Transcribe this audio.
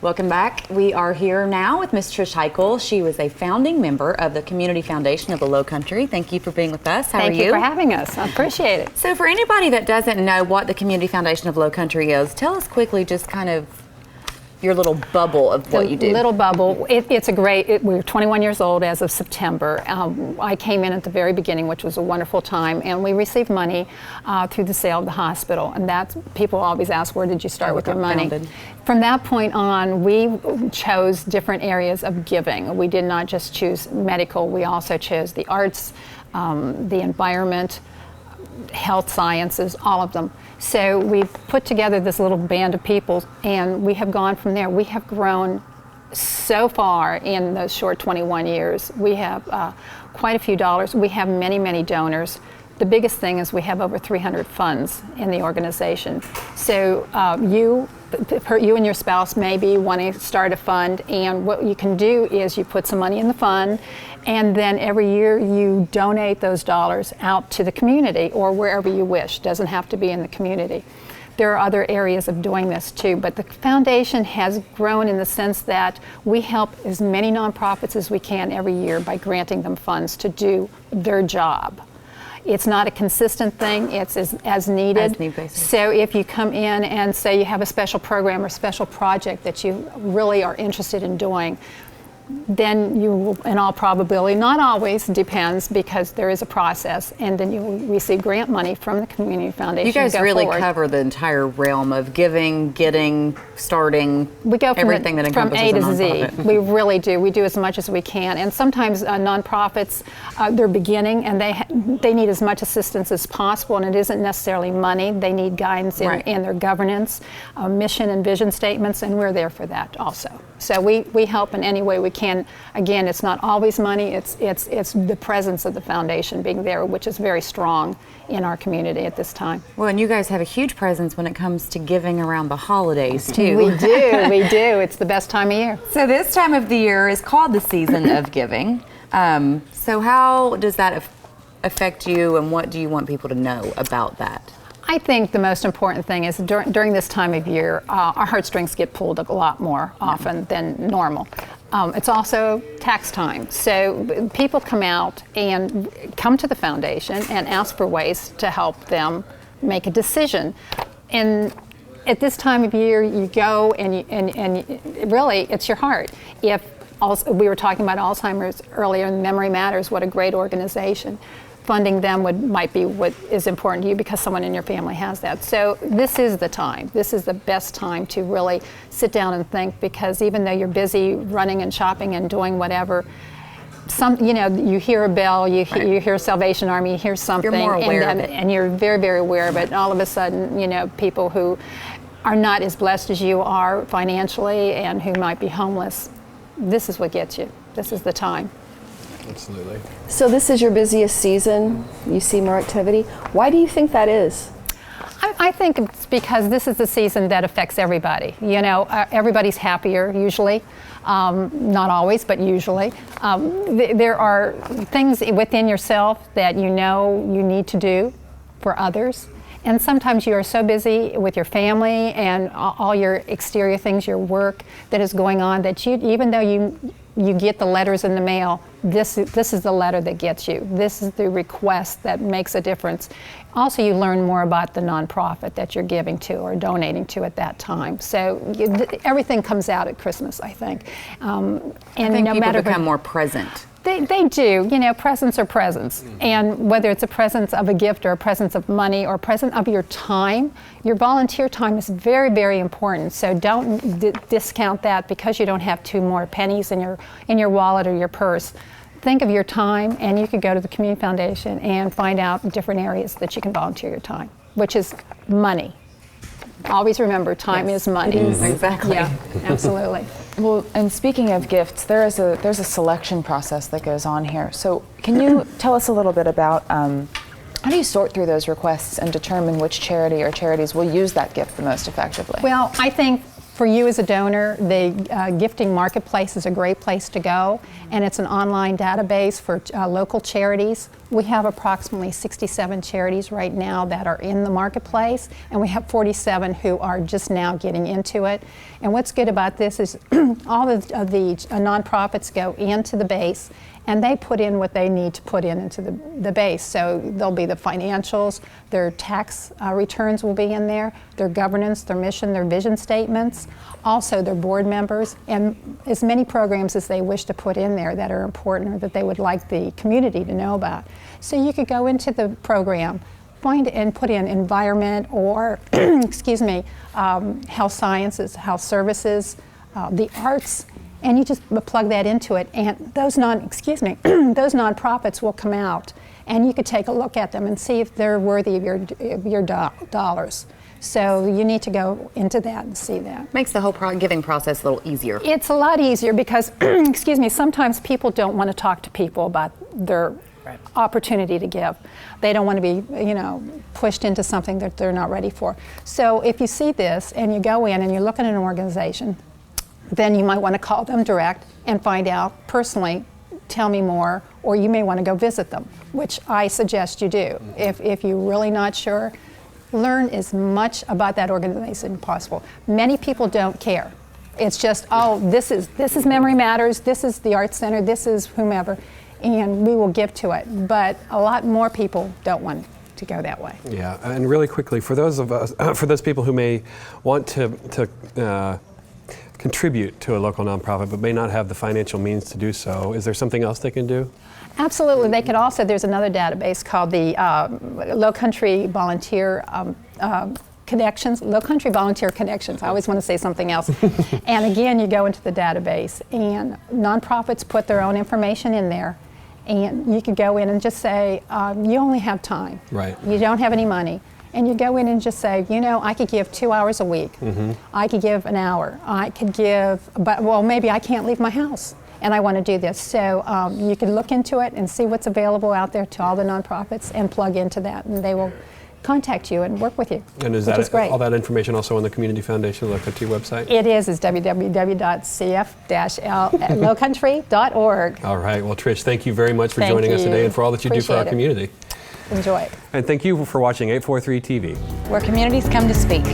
Welcome back. We are here now with Ms. Trish Heichel. She was a founding member of the Community Foundation of the Low Country. Thank you for being with us. How are you? Thank you for having us. I appreciate it. So for anybody that doesn't know what the Community Foundation of Low Country is, tell us quickly just kind of your little bubble of what you do. Little bubble. It's a great, we're 21 years old as of September. I came in at the very beginning, which was a wonderful time, and we received money through the sale of the hospital. And that's, people always ask, where did you start with your money? From that point on, we chose different areas of giving. We did not just choose medical, we also chose the arts, the environment, health sciences, all of them. So we put together this little band of people, and we have gone from there. We have grown so far in those short 21 years. We have quite a few dollars. We have many, many donors. The biggest thing is we have over 300 funds in the organization. So you and your spouse may be wanting to start a fund, and what you can do is you put some money in the fund, and then every year you donate those dollars out to the community or wherever you wish. Doesn't have to be in the community. There are other areas of doing this too, but the foundation has grown in the sense that we help as many nonprofits as we can every year by granting them funds to do their job. It's not a consistent thing, it's as needed. So if you come in and say you have a special program or special project that you really are interested in doing, then you will, in all probability, not always, depends, because there is a process, and then you will receive grant money from the Community Foundation. You guys really cover the entire realm of giving, getting, starting, we go everything that encompasses from A to Z. We really do. We do as much as we can, and sometimes nonprofits, they're beginning, and they need as much assistance as possible, and it isn't necessarily money. They need guidance in their governance, mission and vision statements, and we're there for that also. So we help in any way we can. Again, it's not always money, it's the presence of the foundation being there, which is very strong in our community at this time. Well, and you guys have a huge presence when it comes to giving around the holidays too. We do, we do. It's the best time of year. So this time of the year is called the season of giving. So how does that affect you, and what do you want people to know about that? I think the most important thing is during this time of year, our heartstrings get pulled a lot more often than normal. It's also tax time, so people come out and come to the foundation and ask for ways to help them make a decision. And at this time of year, you go and really, it's your heart. If also, we were talking about Alzheimer's earlier, and Memory Matters, what a great organization. Funding them might be what is important to you because someone in your family has that. So this is the time. This is the best time to really sit down and think, because even though you're busy running and shopping and doing whatever, you hear a bell, you hear Salvation Army, you hear something, you're more aware of it. And you're very, very aware of it. And all of a sudden, people who are not as blessed as you are financially and who might be homeless, this is what gets you. This is the time. Absolutely. So this is your busiest season. You see more activity. Why do you think that is? I think it's because this is the season that affects everybody. Everybody's happier usually. Not always, but usually. There are things within yourself that you need to do for others. And sometimes you are so busy with your family and all your exterior things, your work that is going on, that even though you get the letters in the mail, this is the letter that gets you. This is the request that makes a difference. Also, you learn more about the nonprofit that you're giving to or donating to at that time. So everything comes out at Christmas, I think. And I think people become more present. They do. Presents are presents. Mm-hmm. And whether it's a presence of a gift or a presence of money or a present of your time, your volunteer time is very, very important. So don't discount that because you don't have 2 more pennies in your wallet or your purse. Think of your time, and you could go to the Community Foundation and find out different areas that you can volunteer your time, which is money. Always remember, time is money. It is. Exactly. Yeah, absolutely. Well, and speaking of gifts, there's a selection process that goes on here. So can you tell us a little bit about how do you sort through those requests and determine which charity or charities will use that gift the most effectively? Well, I think for you as a donor, the Gifting Marketplace is a great place to go, and it's an online database for local charities. We have approximately 67 charities right now that are in the marketplace, and we have 47 who are just now getting into it. And what's good about this is all of the nonprofits go into the base, and they put in what they need to put in into the base. So there'll be the financials, their tax returns will be in there, their governance, their mission, their vision statements, also their board members, and as many programs as they wish to put in there that are important or that they would like the community to know about. So you could go into the program, find and put in environment or, excuse me, health sciences, health services, the arts, and you just plug that into it, and those those nonprofits will come out, and you could take a look at them and see if they're worthy of your dollars. So you need to go into that and see that. Makes the whole giving process a little easier. It's a lot easier because, excuse me, sometimes people don't want to talk to people about their opportunity to give. They don't want to be, pushed into something that they're not ready for. So if you see this and you go in and you look at an organization, then you might want to call them direct and find out personally, tell me more, or you may want to go visit them, which I suggest you do. If you're really not sure, learn as much about that organization as possible. Many people don't care. It's just, oh, this is Memory Matters, this is the Arts Center, this is whomever, and we will give to it. But a lot more people don't want to go that way. Yeah, and really quickly, for those of us, for those people who may want to contribute to a local nonprofit but may not have the financial means to do so, is there something else they can do? Absolutely. They could also, there's another database called the Low Country Volunteer Connections, Low Country Volunteer Connections. I always want to say something else. And again, you go into the database, and nonprofits put their own information in there, and you could go in and just say, you only have time. Right. You don't have any money. And you go in and just say, I could give 2 hours a week. I could give an hour. I could give, maybe I can't leave my house and I want to do this. So you can look into it and see what's available out there to all the nonprofits and plug into that, and they will contact you and work with you. And is that all that information also on the Community Foundation Low Country website? It is www.cf-lowcountry.org. All right. Well, Trish, thank you very much for joining us today and for all that you do for our community. Enjoy. And thank you for watching 843 TV, where communities come to speak.